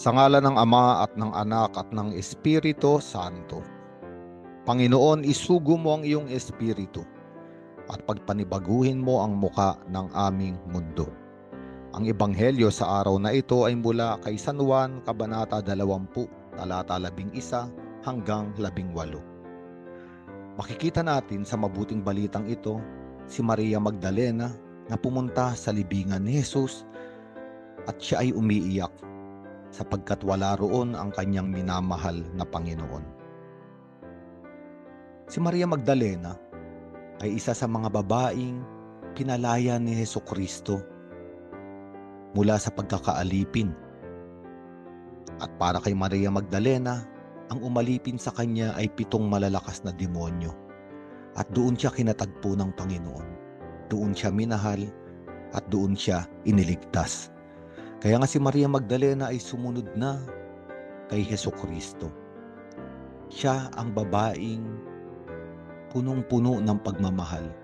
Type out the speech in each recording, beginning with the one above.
Sa ngalan ng Ama at ng Anak at ng Espiritu Santo. Panginoon, isugo mo ang iyong Espiritu at pagpanibaguhin mo ang muka ng aming mundo. Ang ebanghelyo sa araw na ito ay mula kay San Juan, Kabanata 20, talata 11 hanggang 18. Makikita natin sa mabuting balitang ito si Maria Magdalena na pumunta sa libingan ni Jesus at siya ay umiiyak sapagkat wala roon ang kanyang minamahal na Panginoon. Si Maria Magdalena ay isa sa mga babaeng pinalaya ni Hesukristo mula sa pagkakaalipin. At para kay Maria Magdalena, ang umalipin sa kanya ay 7 malalakas na demonyo. At doon siya kinatagpo ng Panginoon. Doon siya minahal at doon siya iniligtas. Kaya nga si Maria Magdalena ay sumunod na kay Hesukristo. Siya ang babaeng punong-puno ng pagmamahal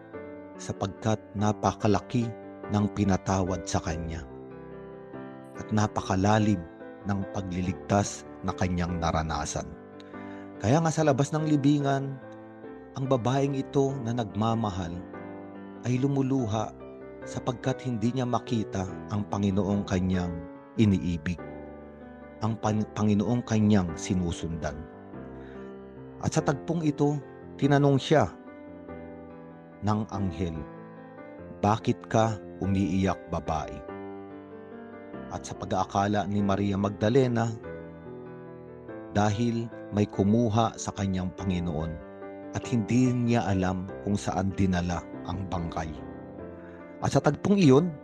sapagkat napakalaki ng pinatawad sa kanya at napakalalim ng pagliligtas na kanyang naranasan. Kaya nga sa labas ng libingan, ang babaeng ito na nagmamahal ay lumuluha sapagkat hindi niya makita ang Panginoong kanyang iniibig, ang Panginoong kanyang sinusundan. At sa tagpong ito, tinanong siya ng anghel, "Bakit ka umiiyak, babae?" At sa pag-aakala ni Maria Magdalena, dahil may kumuha sa kanyang Panginoon at hindi niya alam kung saan dinala ang bangkay. At sa tagpong iyon,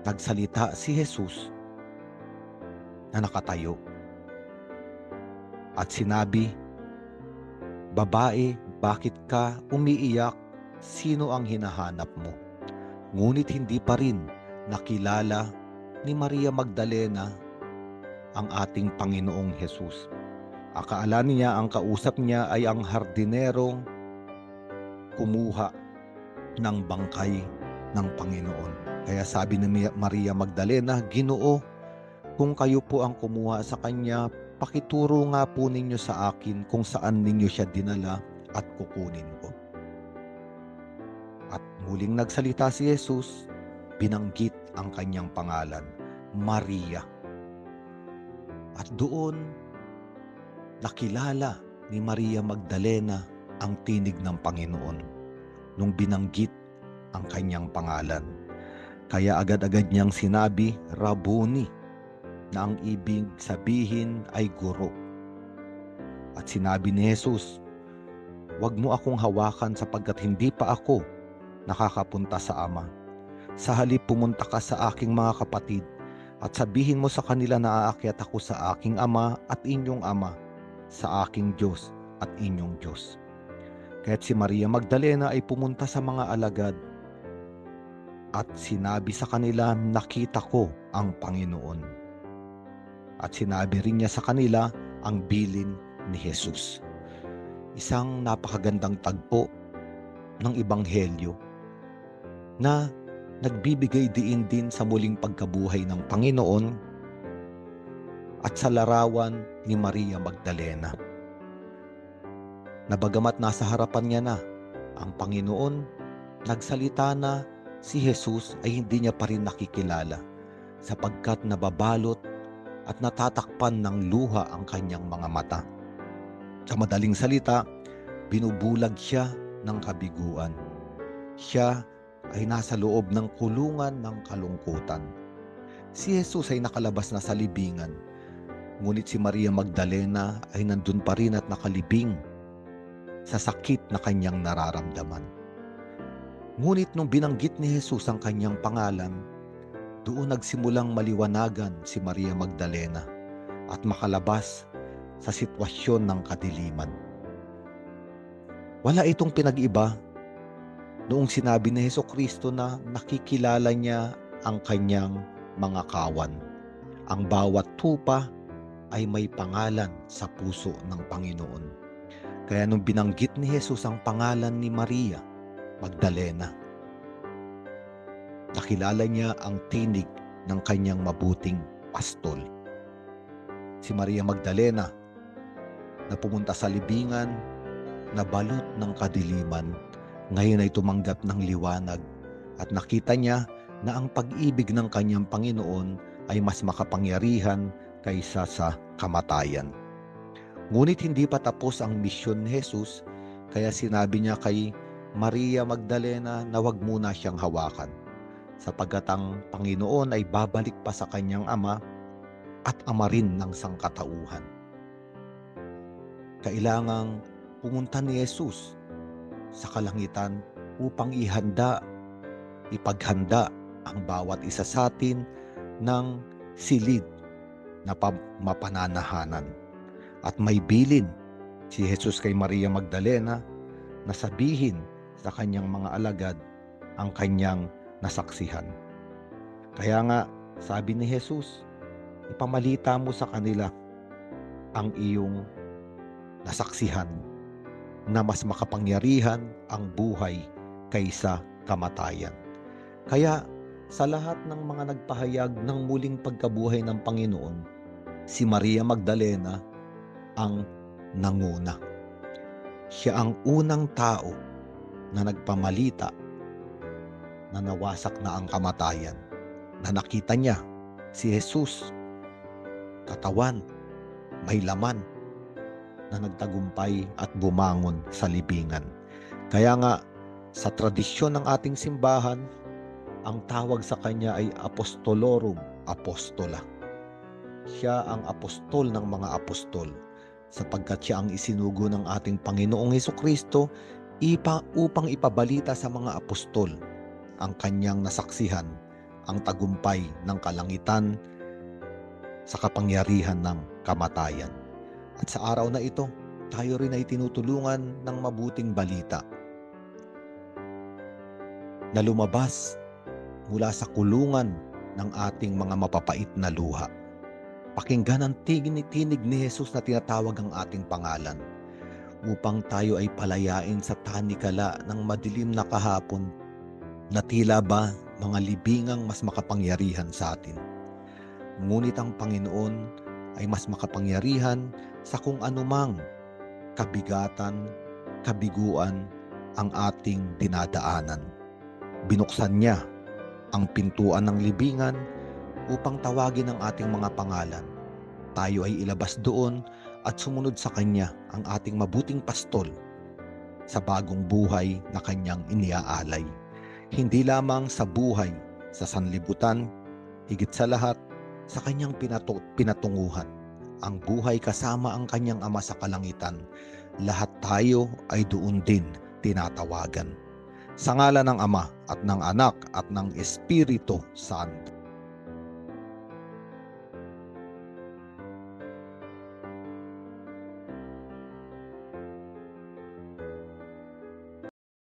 nagsalita si Jesus na nakatayo at sinabi, "Babae, bakit ka umiiyak? Sino ang hinahanap mo?" Ngunit hindi pa rin nakilala ni Maria Magdalena ang ating Panginoong Jesus. Akala niya ang kausap niya ay ang hardinerong kumuha ng bangkay ng Panginoon. Kaya sabi ni Maria Magdalena, "Ginoo, kung kayo po ang kumuha sa kanya, pakituro nga po ninyo sa akin kung saan ninyo siya dinala at kukunin ko." At muling nagsalita si Jesus, binanggit ang kanyang pangalan, Maria. At doon, nakilala ni Maria Magdalena ang tinig ng Panginoon nung binanggit ang kanyang pangalan. Kaya agad-agad niyang sinabi, Rabuni, na ang ibig sabihin ay guro. At sinabi ni Jesus, "Huwag mo akong hawakan sapagkat hindi pa ako nakakapunta sa Ama. Sa halip pumunta ka sa aking mga kapatid at sabihin mo sa kanila na aakyat ako sa aking Ama at inyong Ama, sa aking Diyos at inyong Diyos." Kaya't si Maria Magdalena ay pumunta sa mga alagad at sinabi sa kanila, "Nakita ko ang Panginoon." At sinabi rin niya sa kanila ang bilin ni Jesus. Isang napakagandang tagpo ng ebanghelyo na nagbibigay diin din sa muling pagkabuhay ng Panginoon at sa larawan ni Maria Magdalena. Na bagamat nasa harapan niya na ang Panginoon, nagsalita na si Jesus ay hindi niya pa rin nakikilala sapagkat nababalot at natatakpan ng luha ang kanyang mga mata. Sa madaling salita, binubulag siya ng kabiguan. Siya ay nasa loob ng kulungan ng kalungkutan. Si Jesus ay nakalabas na sa libingan, ngunit si Maria Magdalena ay nandun pa rin at nakalibing sa sakit na kanyang nararamdaman. Ngunit nung binanggit ni Jesus ang kanyang pangalan, doon nagsimulang maliwanagan si Maria Magdalena at makalabas sa sitwasyon ng kadiliman. Wala itong pinag-iba noong sinabi ni Hesukristo na nakikilala niya ang kanyang mga kawan. Ang bawat tupa ay may pangalan sa puso ng Panginoon. Kaya nung binanggit ni Jesus ang pangalan ni Maria Magdalena, nakilala niya ang tinig ng kanyang mabuting pastol. si Maria Magdalena na pumunta sa libingan na balot ng kadiliman. Ngayon ay tumanggap ng liwanag at nakita niya na ang pag-ibig ng kanyang Panginoon ay mas makapangyarihan kaysa sa kamatayan. Ngunit hindi pa tapos ang misyon ni Jesus, kaya sinabi niya kay Maria Magdalena na wag muna siyang hawakan, sapagkat ang Panginoon ay babalik pa sa kanyang ama at ama rin ng sangkatauhan. Kailangang pumunta ni Jesus sa kalangitan upang ipaghanda ang bawat isa sa atin ng silid na mapananahanan. At may bilin si Jesus kay Maria Magdalena na sabihin sa kanyang mga alagad ang kanyang nasaksihan. Kaya nga, sabi ni Jesus, ipamalita mo sa kanila ang iyong nasaksihan na mas makapangyarihan ang buhay kaysa kamatayan. Kaya sa lahat ng mga nagpahayag ng muling pagkabuhay ng Panginoon, si Maria Magdalena ang nanguna. Siya ang unang tao na nagpamalita na nawasak na ang kamatayan, na nakita niya si Jesus, katawan, may laman, na nagtagumpay at bumangon sa libingan. Kaya nga, sa tradisyon ng ating simbahan, ang tawag sa kanya ay Apostolorum Apostola. Siya ang apostol ng mga apostol, sapagkat siya ang isinugo ng ating Panginoong Hesukristo upang ipabalita sa mga apostol ang kanyang nasaksihan, ang tagumpay ng kalangitan sa kapangyarihan ng kamatayan. At sa araw na ito, tayo rin ay tinutulungan ng mabuting balita na lumabas mula sa kulungan ng ating mga mapapait na luha. Pakinggan ang tinig ni Jesus na tinatawag ang ating pangalan upang tayo ay palayain sa tanikala ng madilim na kahapon na tila ba mga libingang mas makapangyarihan sa atin. Ngunit ang Panginoon ay mas makapangyarihan sa kung anumang kabigatan, kabiguan ang ating dinadaanan. Binuksan niya ang pintuan ng libingan upang tawagin ang ating mga pangalan. Tayo ay ilabas doon at sumunod sa Kanya, ang ating mabuting pastol, sa bagong buhay na Kanyang iniaalay. Hindi lamang sa buhay sa sanlibutan, higit sa lahat sa Kanyang pinatunguhan, ang buhay kasama ang Kanyang Ama sa kalangitan. Lahat tayo ay doon din tinatawagan. Sa ngalan ng Ama at ng Anak at ng Espiritu Santo.